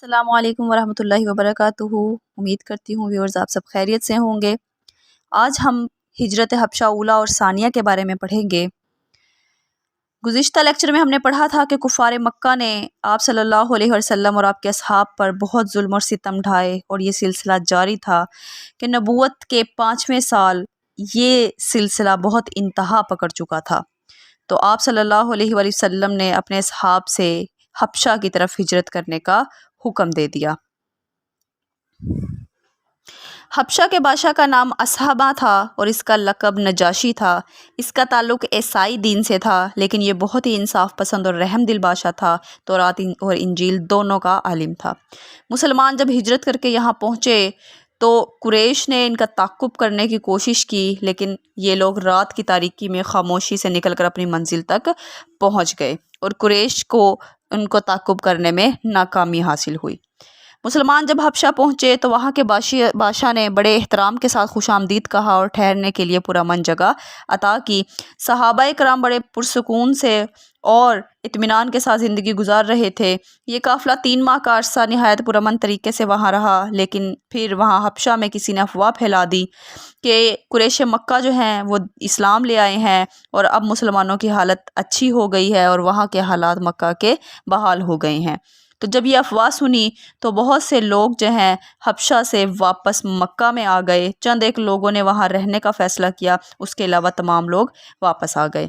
السلام علیکم ورحمۃ اللہ وبرکاتہ۔ امید کرتی ہوں ویورز آپ سب خیریت سے ہوں گے۔ آج ہم ہجرت حبشہ اولیٰ اور ثانیہ کے بارے میں پڑھیں گے۔ گزشتہ لیکچر میں ہم نے پڑھا تھا کہ کفار مکہ نے آپ صلی اللہ علیہ وسلم اور آپ کے اصحاب پر بہت ظلم اور ستم ڈھائے، اور یہ سلسلہ جاری تھا کہ نبوت کے 5ویں سال یہ سلسلہ بہت انتہا پکڑ چکا تھا۔ تو آپ صلی اللہ علیہ وآلہ وسلم نے اپنے اصحاب سے حبشہ کی طرف ہجرت کرنے کا حکم دے دیا۔ حبشہ کے بادشاہ کا نام اصحبہ تھا اور اس کا لقب نجاشی تھا۔ اس کا تعلق عیسائی دین سے تھا، لیکن یہ بہت ہی انصاف پسند اور رحم دل بادشاہ تھا۔ تورات اور انجیل دونوں کا عالم تھا۔ مسلمان جب ہجرت کر کے یہاں پہنچے تو قریش نے ان کا تعقب کرنے کی کوشش کی، لیکن یہ لوگ رات کی تاریکی میں خاموشی سے نکل کر اپنی منزل تک پہنچ گئے اور قریش کو ان کو تعقب کرنے میں ناکامی حاصل ہوئی۔ مسلمان جب حبشہ پہنچے تو وہاں کے بادشاہ نے بڑے احترام کے ساتھ خوش آمدید کہا اور ٹھہرنے کے لیے پرامن جگہ عطا کی۔ صحابہ کرام بڑے پرسکون سے اور اطمینان کے ساتھ زندگی گزار رہے تھے۔ یہ قافلہ 3 ماہ کا عرصہ نہایت پرامن طریقے سے وہاں رہا، لیکن پھر وہاں حبشہ میں کسی نے افواہ پھیلا دی کہ قریش مکہ جو ہیں وہ اسلام لے آئے ہیں اور اب مسلمانوں کی حالت اچھی ہو گئی ہے اور وہاں کے حالات مکہ کے بحال ہو گئے ہیں۔ تو جب یہ افواہ سنی تو بہت سے لوگ جو ہیں حبشہ سے واپس مکہ میں آ گئے۔ چند ایک لوگوں نے وہاں رہنے کا فیصلہ کیا، اس کے علاوہ تمام لوگ واپس آ گئے۔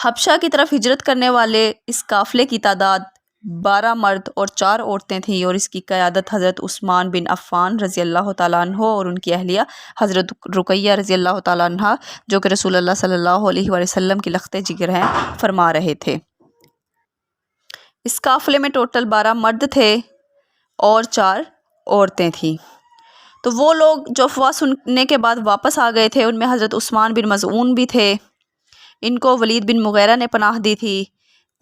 حبشہ کی طرف ہجرت کرنے والے اس قافلے کی تعداد 12 مرد اور 4 عورتیں تھیں، اور اس کی قیادت حضرت عثمان بن عفان رضی اللہ تعالیٰ عنہ اور ان کی اہلیہ حضرت رقیہ رضی اللہ تعالیٰ عنہ، جو کہ رسول اللہ صلی اللہ علیہ وآلہ وسلم کی لخت جگر ہیں، فرما رہے تھے۔ اس قافلے میں ٹوٹل 12 مرد تھے اور 4 عورتیں تھیں۔ تو وہ لوگ جو افواہ سننے کے بعد واپس آ گئے تھے ان میں حضرت عثمان بن مظعون بھی تھے۔ ان کو ولید بن مغیرہ نے پناہ دی تھی،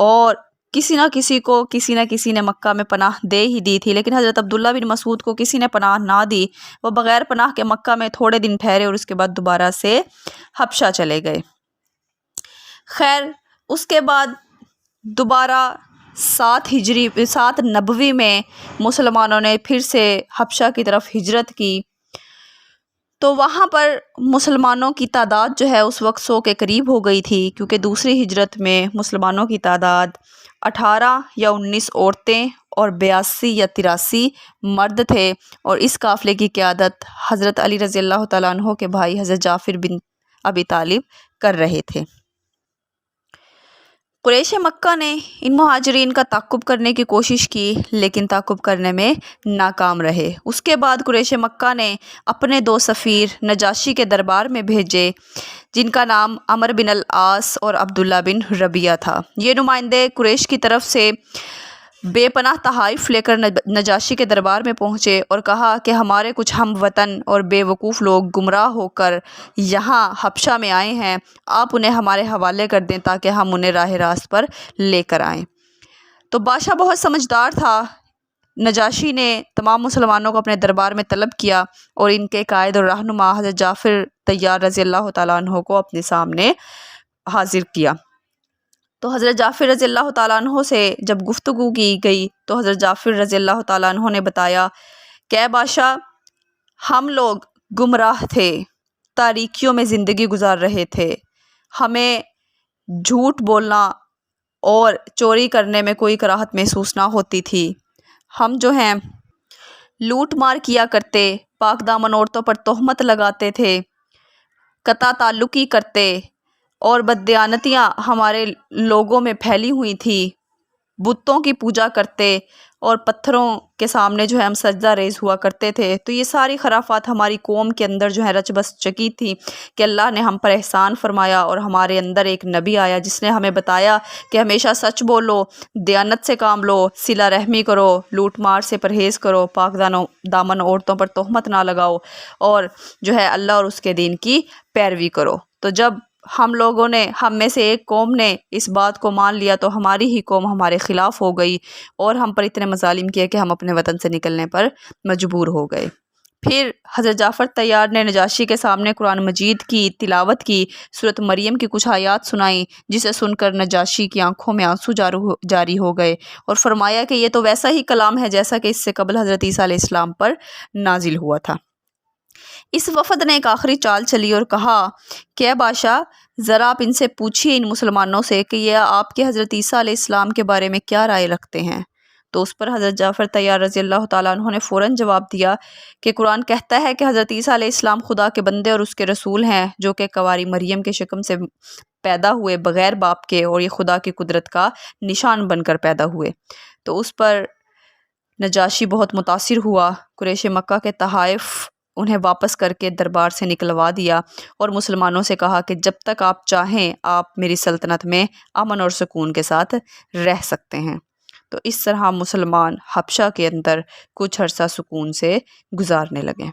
اور کسی نہ کسی نے مکہ میں پناہ دے ہی دی تھی، لیکن حضرت عبداللہ بن مسعود کو کسی نے پناہ نہ دی۔ وہ بغیر پناہ کے مکہ میں تھوڑے دن ٹھہرے اور اس کے بعد دوبارہ سے حبشہ چلے گئے۔ خیر، اس کے بعد دوبارہ 7 نبوی میں مسلمانوں نے پھر سے حبشہ کی طرف ہجرت کی، تو وہاں پر مسلمانوں کی تعداد جو ہے اس وقت 100 کے قریب ہو گئی تھی، کیونکہ دوسری ہجرت میں مسلمانوں کی تعداد 18 یا 19 عورتیں اور 82 یا 83 مرد تھے، اور اس قافلے کی قیادت حضرت علی رضی اللہ تعالیٰ عنہ کے بھائی حضرت جعفر بن ابی طالب کر رہے تھے۔ قریش مکہ نے ان مہاجرین کا تعقب کرنے کی کوشش کی، لیکن تعقب کرنے میں ناکام رہے۔ اس کے بعد قریش مکہ نے اپنے 2 سفیر نجاشی کے دربار میں بھیجے، جن کا نام عمرو بن العاص اور عبداللہ بن ربیعہ تھا۔ یہ نمائندے قریش کی طرف سے بے پناہ تحائف لے کر نجاشی کے دربار میں پہنچے اور کہا کہ ہمارے کچھ ہم وطن اور بے وقوف لوگ گمراہ ہو کر یہاں حبشہ میں آئے ہیں، آپ انہیں ہمارے حوالے کر دیں تاکہ ہم انہیں راہ راست پر لے کر آئیں۔ تو بادشاہ بہت سمجھدار تھا۔ نجاشی نے تمام مسلمانوں کو اپنے دربار میں طلب کیا اور ان کے قائد اور رہنما حضرت جعفر طیار رضی اللہ تعالیٰ عنہ کو اپنے سامنے حاضر کیا۔ تو حضرت جعفر رضی اللہ تعالیٰ عنہ سے جب گفتگو کی گئی تو حضرت جعفر رضی اللہ تعالیٰ عنہ نے بتایا کہ اے بادشاہ، ہم لوگ گمراہ تھے، تاریکیوں میں زندگی گزار رہے تھے، ہمیں جھوٹ بولنا اور چوری کرنے میں کوئی کراہت محسوس نہ ہوتی تھی۔ ہم جو ہیں لوٹ مار کیا کرتے، پاک دامن عورتوں پر تہمت لگاتے تھے، قطع تعلقی کرتے، اور بددیانتیاں ہمارے لوگوں میں پھیلی ہوئی تھی، بتوں کی پوجا کرتے اور پتھروں کے سامنے جو ہے ہم سجدہ ریز ہوا کرتے تھے۔ تو یہ ساری خرافات ہماری قوم کے اندر جو ہے رچ بس چکی تھی کہ اللہ نے ہم پر احسان فرمایا اور ہمارے اندر ایک نبی آیا جس نے ہمیں بتایا کہ ہمیشہ سچ بولو، دیانت سے کام لو، صلہ رحمی کرو، لوٹ مار سے پرہیز کرو، پاک دامن عورتوں پر تہمت نہ لگاؤ، اور جو ہے اللہ اور اس کے دین کی پیروی کرو۔ تو جب ہم لوگوں نے، ہم میں سے ایک قوم نے اس بات کو مان لیا تو ہماری ہی قوم ہمارے خلاف ہو گئی اور ہم پر اتنے مظالم کیے کہ ہم اپنے وطن سے نکلنے پر مجبور ہو گئے۔ پھر حضرت جعفر طیار نے نجاشی کے سامنے قرآن مجید کی تلاوت کی، سورۃ مریم کی کچھ آیات سنائیں، جسے سن کر نجاشی کی آنکھوں میں آنسو جاری ہو گئے اور فرمایا کہ یہ تو ویسا ہی کلام ہے جیسا کہ اس سے قبل حضرت عیسیٰ علیہ السلام پر نازل ہوا تھا۔ اس وفد نے ایک آخری چال چلی اور کہا کہ اے بادشاہ، ذرا آپ ان سے پوچھیے، ان مسلمانوں سے، کہ یہ آپ کے حضرت عیسیٰ علیہ السلام کے بارے میں کیا رائے رکھتے ہیں۔ تو اس پر حضرت جعفر طیار رضی اللہ تعالیٰ عنہ نے فوراً جواب دیا کہ قرآن کہتا ہے کہ حضرت عیسیٰ علیہ السلام خدا کے بندے اور اس کے رسول ہیں، جو کہ کنواری مریم کے شکم سے پیدا ہوئے بغیر باپ کے، اور یہ خدا کی قدرت کا نشان بن کر پیدا ہوئے۔ تو اس پر نجاشی بہت متاثر ہوا، قریش مکہ کے تحائف انہیں واپس کر کے دربار سے نکلوا دیا اور مسلمانوں سے کہا کہ جب تک آپ چاہیں آپ میری سلطنت میں امن اور سکون کے ساتھ رہ سکتے ہیں۔ تو اس طرح مسلمان حبشہ کے اندر کچھ عرصہ سکون سے گزارنے لگے۔